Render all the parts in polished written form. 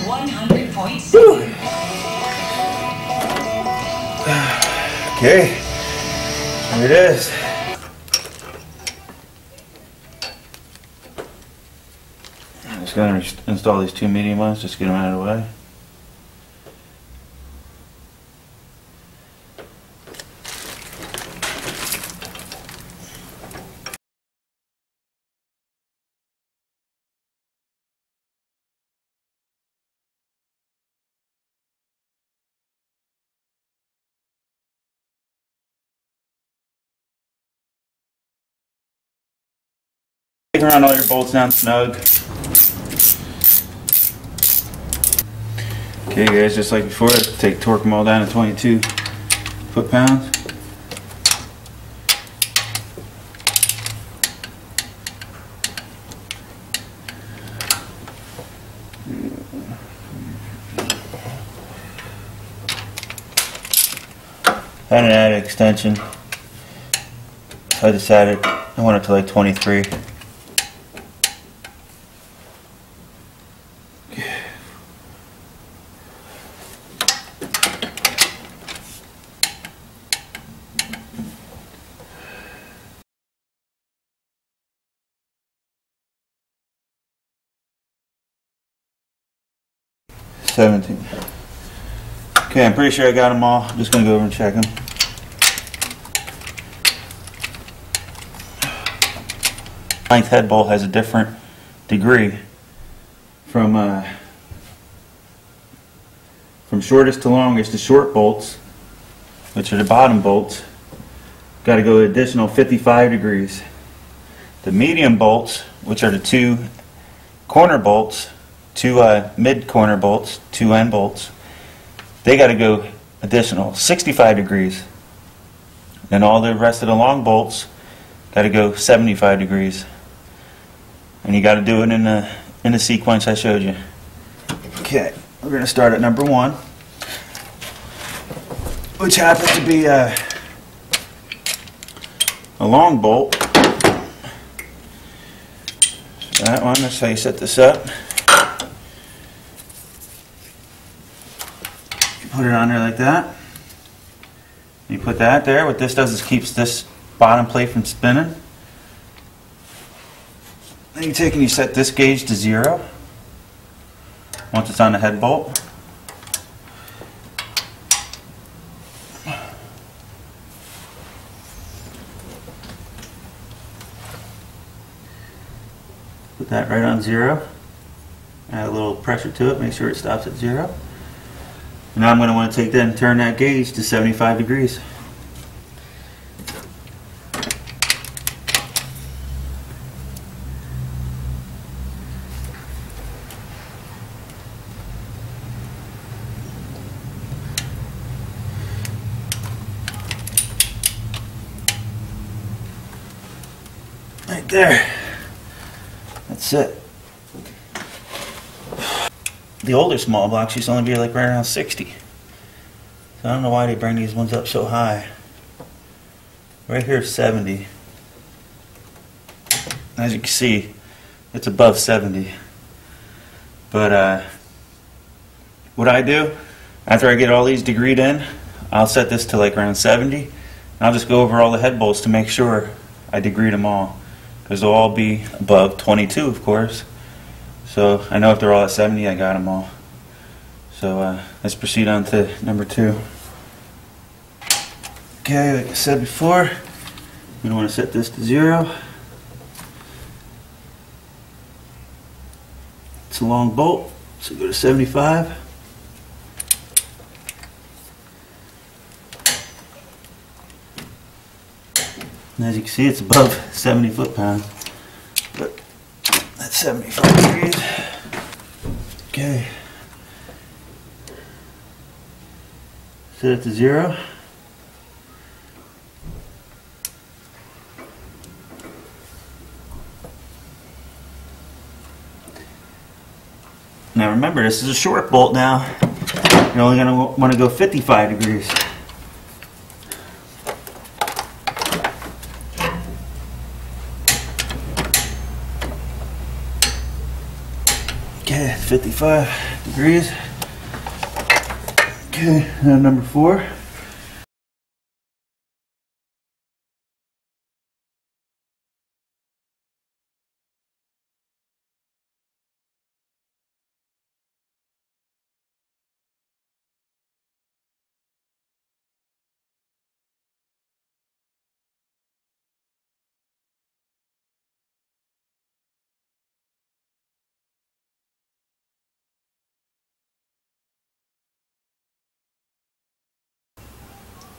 100.7. Okay, here it is. I'm just going to install these two medium ones, just get them out of the way. Take around all your bolts down snug. Okay guys, just like before, torque them all down to 22 foot-pounds. I had an added extension, so I decided I want it to like 23. Okay, I'm pretty sure I got them all. I'm just going to go over and check them. Length head bolt has a different degree from shortest to longest. The short bolts, which are the bottom bolts, got to go an additional 55 degrees. The medium bolts, which are the two corner bolts, two mid corner bolts, two end bolts, they got to go additional 65 degrees. And all the rest of the long bolts got to go 75 degrees. And you got to do it in the sequence I showed you. Okay, we're going to start at number 1, which happens to be a long bolt. That one, that's how you set this up. Put it on there like that. You put that there. What this does is keeps this bottom plate from spinning. Then you take and you set this gauge to 0 once it's on the head bolt. Put that right on 0. Add a little pressure to it, make sure it stops at 0. Now I'm going to want to take that and turn that gauge to 75 degrees. Right there. That's it. The older small blocks used to only be like right around 60. So I don't know why they bring these ones up so high. Right here is 70. As you can see, it's above 70. But what I do, after I get all these degreed in, I'll set this to like around 70. And I'll just go over all the head bolts to make sure I degreed them all. Because they'll all be above 22, of course. So I know if they're all at 70, I got them all. So let's proceed on to number 2. Okay, like I said before, I'm going to want to set this to 0. It's a long bolt, so go to 75. And as you can see, it's above 70 foot-pounds. But that's 75 degrees. Okay. Set it to 0. Now remember, this is a short bolt now. You're only going to want to go 55 degrees. Okay, 55 degrees. Okay, now number 4.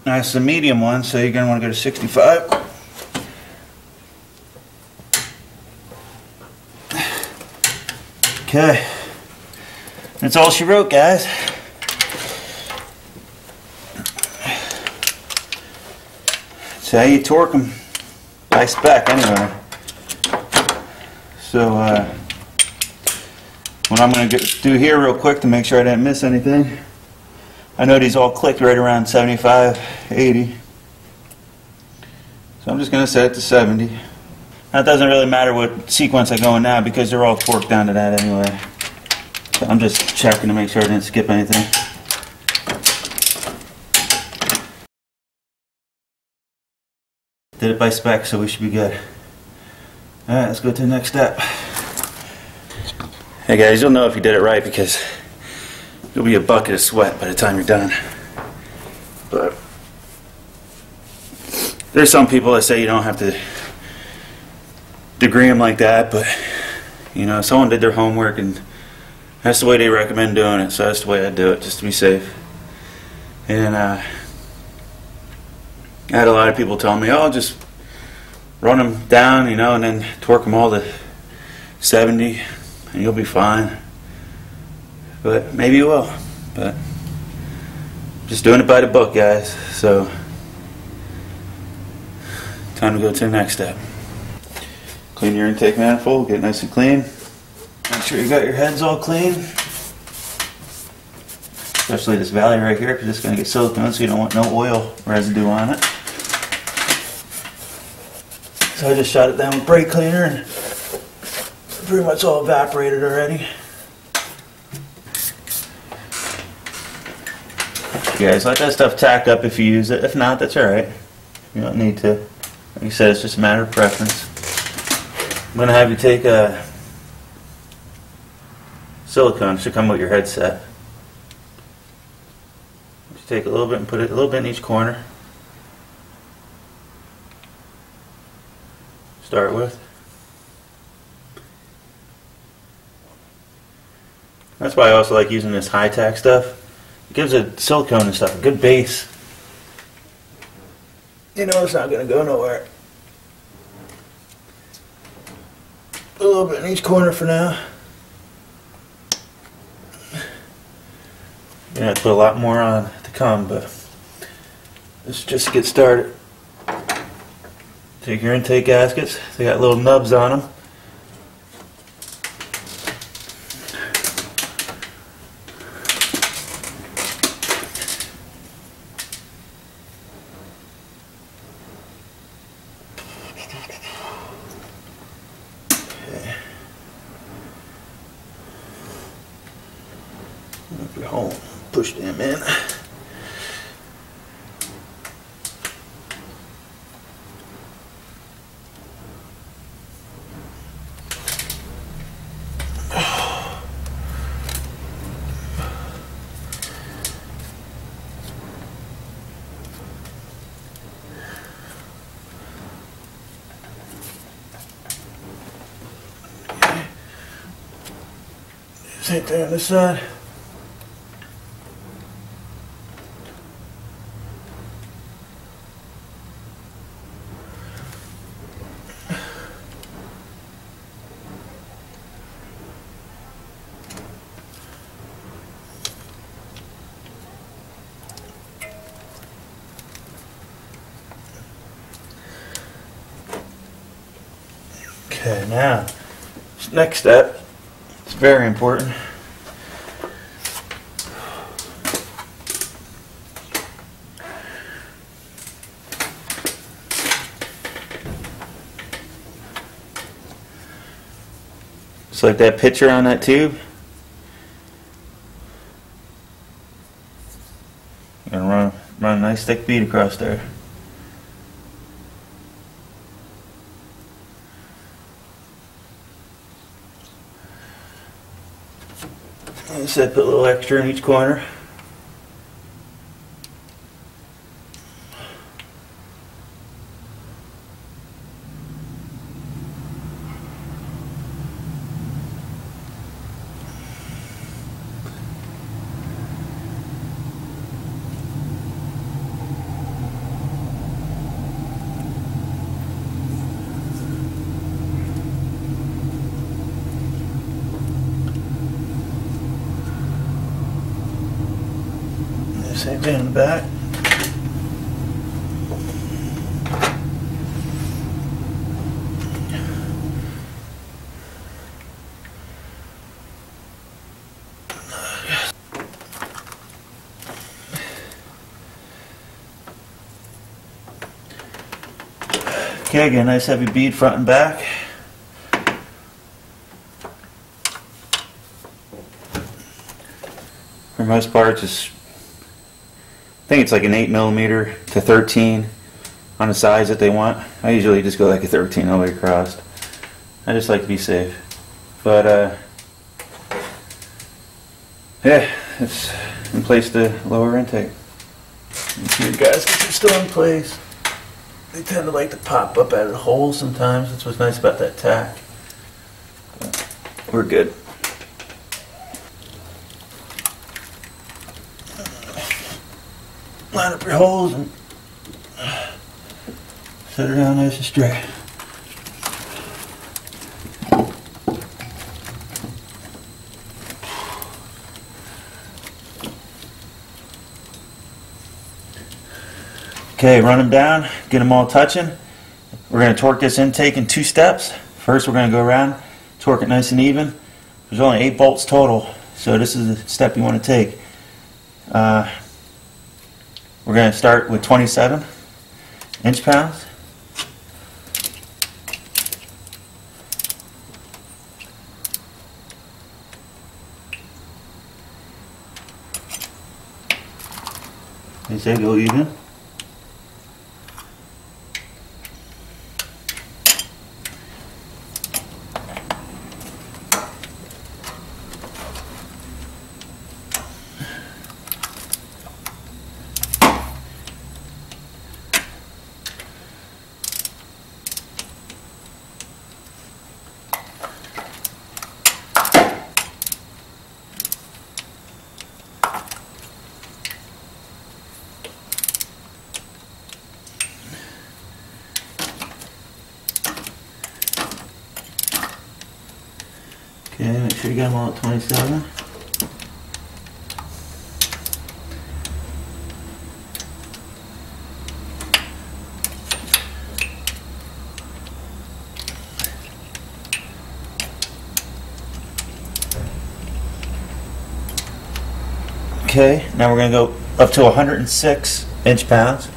Now it's the medium one, so you're going to want to go to 65. Okay. That's all she wrote, guys. That's how you torque them. By spec, anyway. So, what I'm going to do here real quick to make sure I didn't miss anything. I know these all clicked right around 75, 80. So I'm just going to set it to 70. Now it doesn't really matter what sequence I go in now because they're all torqued down to that anyway. So I'm just checking to make sure I didn't skip anything. Did it by spec, so we should be good. Alright, let's go to the next step. Hey guys, you'll know if you did it right because you'll be a bucket of sweat by the time you're done. But there's some people that say you don't have to degree them like that, but you know, someone did their homework and that's the way they recommend doing it, so that's the way I do it, just to be safe. And I had a lot of people telling me, oh, just run them down, you know, and then torque them all to 70 and you'll be fine. But maybe you will. But just doing it by the book, guys. So time to go to the next step. Clean your intake manifold, get nice and clean. Make sure you got your heads all clean. Especially this valley right here, because it's going to get silicone, so you don't want no oil residue on it. So I just shot it down with brake cleaner and it's pretty much all evaporated already. You guys, let that stuff tack up if you use it. If not, that's alright. You don't need to. Like you said, it's just a matter of preference. I'm going to have you take a silicone. It should come with your headset. Just take a little bit and put it a little bit in each corner. Start with. That's why I also like using this high-tack stuff. It gives a silicone and stuff a good base. You know it's not going to go nowhere. A little bit in each corner for now. You're going to have to put a lot more on to come, but let's just get started. Take your intake gaskets. They got little nubs on them. Up your hole, push them in. Same thing on this side. Okay, now, next step, it's very important. Just like that picture on that tube, Gonna run a nice thick bead across there. Like I said, put a little extra in each corner. Same thing in the back. Okay, get a nice heavy bead front and back. For the most part, just I think it's like an 8mm to 13 on the size that they want. I usually just go like a 13 all the way across. I just like to be safe. But yeah, it's in place to lower intake. Make sure your gaskets are still in place. They tend to like to pop up out of the hole sometimes. That's what's nice about that tack. But we're good. Line up your holes and set her down nice and straight. Okay, run them down, get them all touching. We're going to torque this intake in 2 steps. First we're going to go around, torque it nice and even. There's only 8 bolts total, so this is the step you want to take. We're going to start with 27 inch-pounds. They say go even. Okay, make sure you got them all at 27. Okay, now we're going to go up to 106 inch-pounds.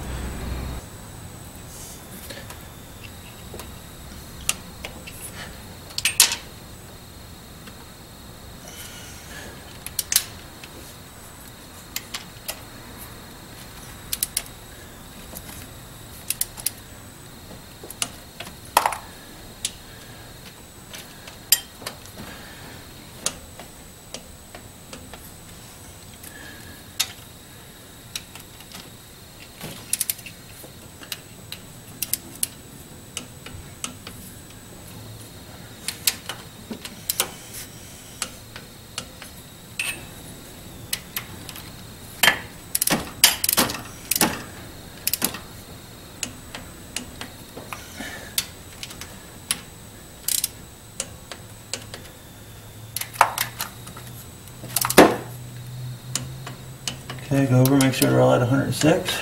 Okay, go over, make sure they're all at 106.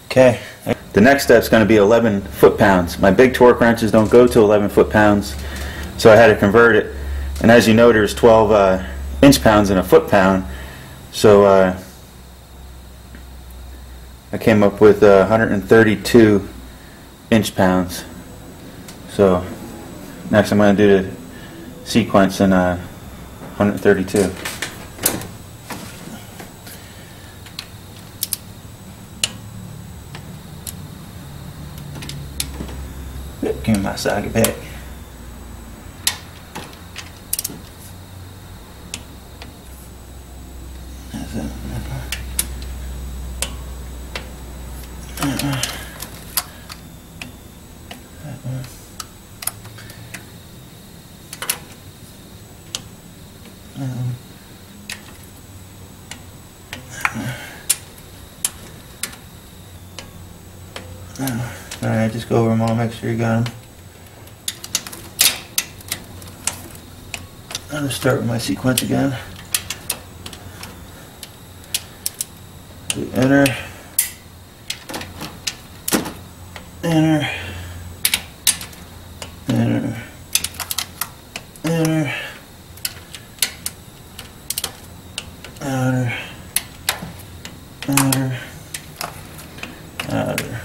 Okay, the next step is going to be 11 foot-pounds. My big torque wrenches don't go to 11 foot-pounds, so I had to convert it. And as you know, there's 12 inch pounds and a foot pound. So I came up with 132 inch pounds. So next I'm going to do the sequence in 132. Give me my socket back. Alright, just go over them all, make sure you got them. I'm going to start with my sequence again. Do enter, enter, enter, enter, outer, outer, outer.